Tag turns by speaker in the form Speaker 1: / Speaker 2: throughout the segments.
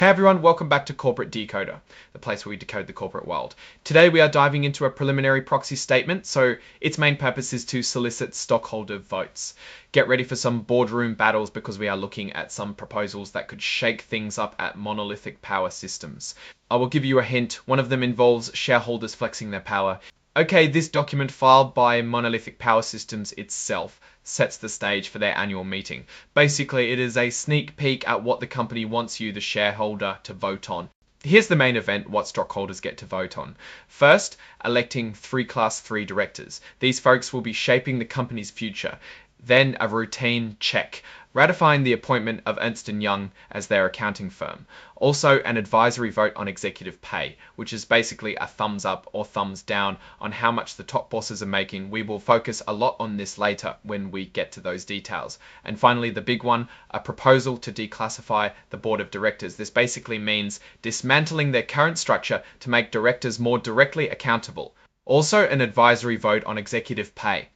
Speaker 1: Hey everyone, welcome back to Corporate Decoder, the place where we decode the corporate world. Today we are diving into a preliminary proxy statement, so its main purpose is to solicit stockholder votes. Get ready for some boardroom battles because we are looking at some proposals that could shake things up at Monolithic power systems. I will give you a hint, one of them involves shareholders flexing their power. Okay, this document filed by Monolithic Power Systems itself sets the stage for their annual meeting. Basically, it is a sneak peek at what the company wants you, the shareholder, to vote on. Here's the main event, what stockholders get to vote on. First, electing 3 Class 3 directors. These folks will be shaping the company's future. Then a routine check, ratifying the appointment of Ernst & Young as their accounting firm. Also an advisory vote on executive pay, which is basically a thumbs up or thumbs down on how much the top bosses are making. We will focus a lot on this later when we get to those details. And finally, the big one, a proposal to declassify the board of directors. This basically means dismantling their current structure to make directors more directly accountable. Also an advisory vote on executive pay,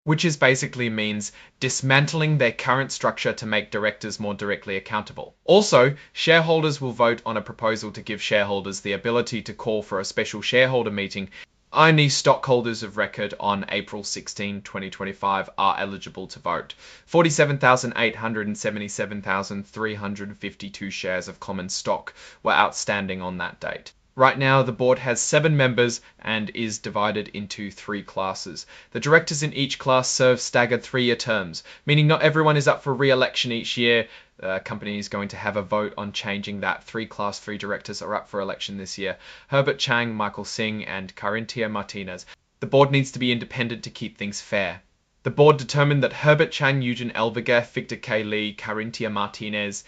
Speaker 1: which is basically means dismantling their current structure to make directors more directly accountable. Also, shareholders will vote on a proposal to give shareholders the ability to call for a special shareholder meeting. Only stockholders of record on April 16, 2025 are eligible to vote. 47,877,352 shares of common stock were outstanding on that date. Right now, the board has 7 members and is divided into 3 classes. The directors in each class serve staggered 3-year terms, meaning not everyone is up for re-election each year. The company is going to have a vote on changing that. 3 Class 3 directors are up for election this year. Herbert Chang, Michael Singh, and Carinthia Martinez. The board needs to be independent to keep things fair. The board determined that Herbert Chang, Eugen Elviger, Victor K. Lee, Carinthia Martinez,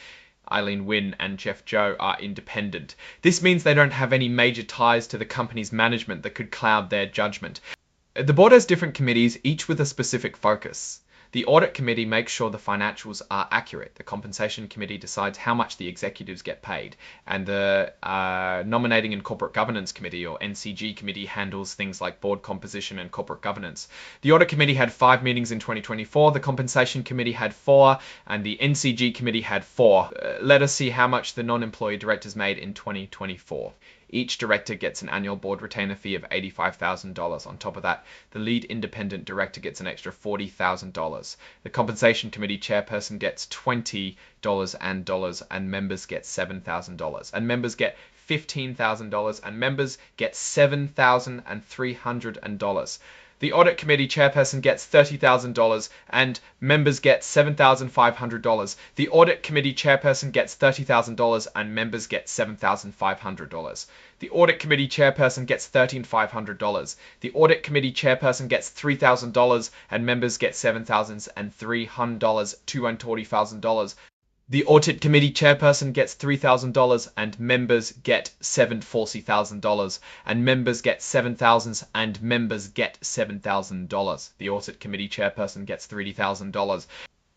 Speaker 1: Eileen Wynn and Jeff Joe are independent. This means they don't have any major ties to the company's management that could cloud their judgment. The board has different committees, each with a specific focus. The audit committee makes sure the financials are accurate. The compensation committee decides how much the executives get paid. And the nominating and corporate governance committee, or NCG committee, handles things like board composition and corporate governance. The audit committee had 5 meetings in 2024. The compensation committee had 4, and the NCG committee had 4. Let us see how much the non-employee directors made in 2024. Each director gets an annual board retainer fee of $85,000. On top of that, the lead independent director gets an extra $40,000. The compensation committee chairperson gets $20 and members get $7,000. And members get $15,000 and members get $7,300. The audit committee chairperson gets $30,000 and members get $7,500. The audit committee chairperson gets $30,000 and members get $7,500. The audit committee chairperson gets $13,500. The audit committee chairperson gets $3,000 and members get $7,300, $240,000. The audit committee chairperson gets $3,000 and members get $740,000 and members get $7,000 and members get $7,000. The audit committee chairperson gets $30,000.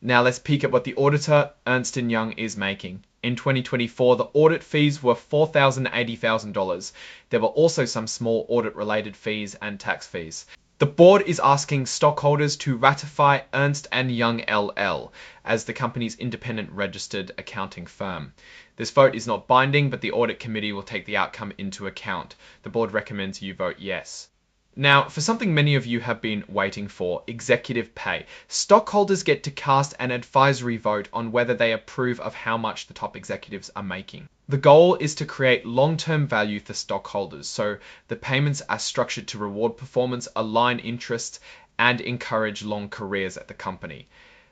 Speaker 1: Now let's peek at what the auditor, Ernst & Young, is making. In 2024, the audit fees were $4,000 and $80,000. There were also some small audit-related fees and tax fees. The board is asking stockholders to ratify Ernst & Young LL as the company's independent registered accounting firm. This vote is not binding, but the audit committee will take the outcome into account. The board recommends you vote yes. Now, for something many of you have been waiting for, executive pay. Stockholders get to cast an advisory vote on whether they approve of how much the top executives are making. The goal is to create long-term value for stockholders, so the payments are structured to reward performance, align interests, and encourage long careers at the company.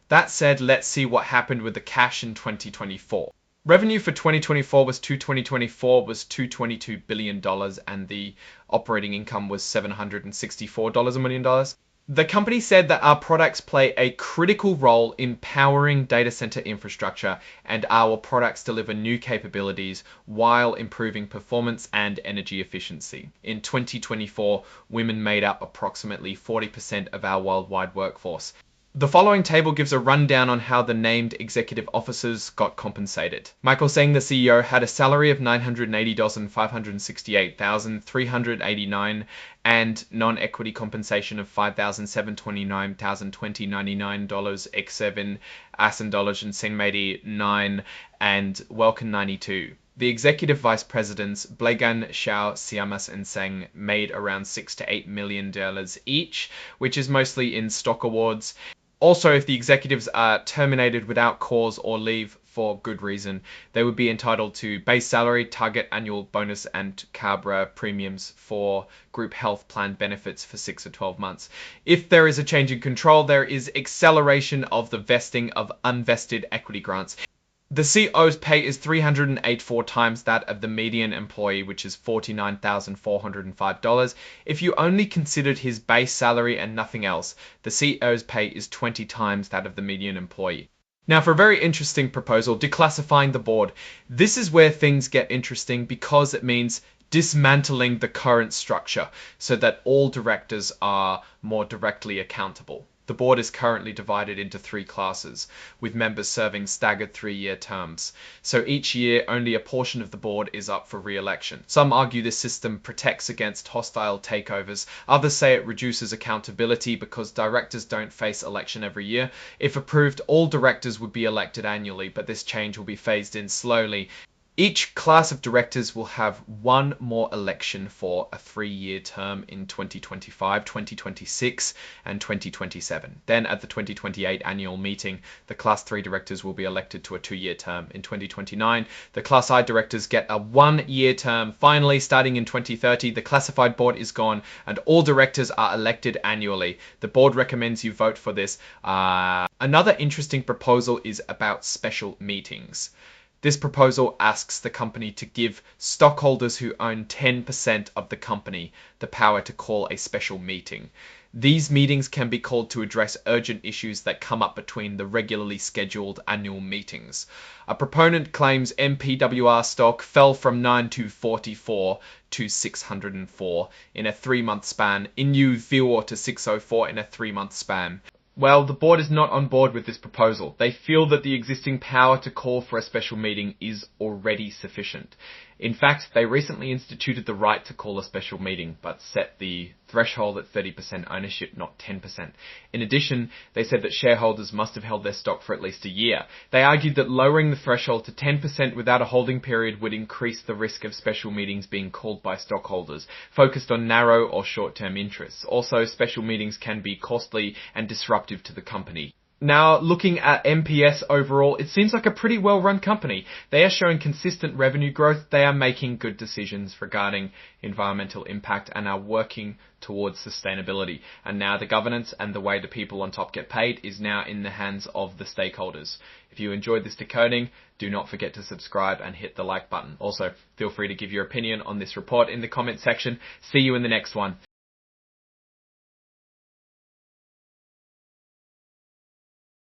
Speaker 1: That said, let's see what happened with the cash in 2024. Revenue for 2024 was $222 billion, and the operating income was $764 million. The company said that our products play a critical role in powering data center infrastructure, and our products deliver new capabilities while improving performance and energy efficiency. In 2024, women made up approximately 40% of our worldwide workforce. The following table gives a rundown on how the named executive officers got compensated. Michael Seng, the CEO, had a salary of $980,568,389 and non-equity compensation of $5,729,2099 X7, Asin dollars and Sengmedi 9 and Welkin 92. The executive vice presidents, Blagan, Xiao, Siamas, and Seng, made around $6 to $8 million each, which is mostly in stock awards. Also, if the executives are terminated without cause or leave for good reason, they would be entitled to base salary, target annual bonus, and Cabra premiums for group health plan benefits for 6 or 12 months. If there is a change in control, there is acceleration of the vesting of unvested equity grants. The CO's pay is 384 times that of the median employee, which is $49,405. If you only considered his base salary and nothing else, the CO's pay is 20 times that of the median employee. Now, for a very interesting proposal, declassifying the board. This is where things get interesting because it means dismantling the current structure so that all directors are more directly accountable. The board is currently divided into 3 classes, with members serving staggered 3-year terms. So each year, only a portion of the board is up for re-election. Some argue this system protects against hostile takeovers. Others say it reduces accountability because directors don't face election every year. If approved, all directors would be elected annually, but this change will be phased in slowly. Each class of directors will have one more election for a 3-year term in 2025, 2026, and 2027. Then at the 2028 annual meeting, the Class 3 directors will be elected to a 2-year term. In 2029, the Class I directors get a 1-year term. Finally, starting in 2030, the classified board is gone and all directors are elected annually. The board recommends you vote for this. Another interesting proposal is about special meetings. This proposal asks the company to give stockholders who own 10% of the company the power to call a special meeting. These meetings can be called to address urgent issues that come up between the regularly scheduled annual meetings. A proponent claims MPWR stock fell from 9 to 44 to 604 in a 3-month span, Inu VWAR to 604 in a 3-month span. Well, the board is not on board with this proposal. They feel that the existing power to call for a special meeting is already sufficient. In fact, they recently instituted the right to call a special meeting, but set the threshold at 30% ownership, not 10%. In addition, they said that shareholders must have held their stock for at least a year. They argued that lowering the threshold to 10% without a holding period would increase the risk of special meetings being called by stockholders, focused on narrow or short-term interests. Also, special meetings can be costly and disruptive to the company. Now, looking at MPS overall, it seems like a pretty well-run company. They are showing consistent revenue growth, they are making good decisions regarding environmental impact and are working towards sustainability. And now the governance and the way the people on top get paid is now in the hands of the stakeholders. If you enjoyed this decoding, do not forget to subscribe and hit the like button. Also, feel free to give your opinion on this report in the comment section. See you in the next one.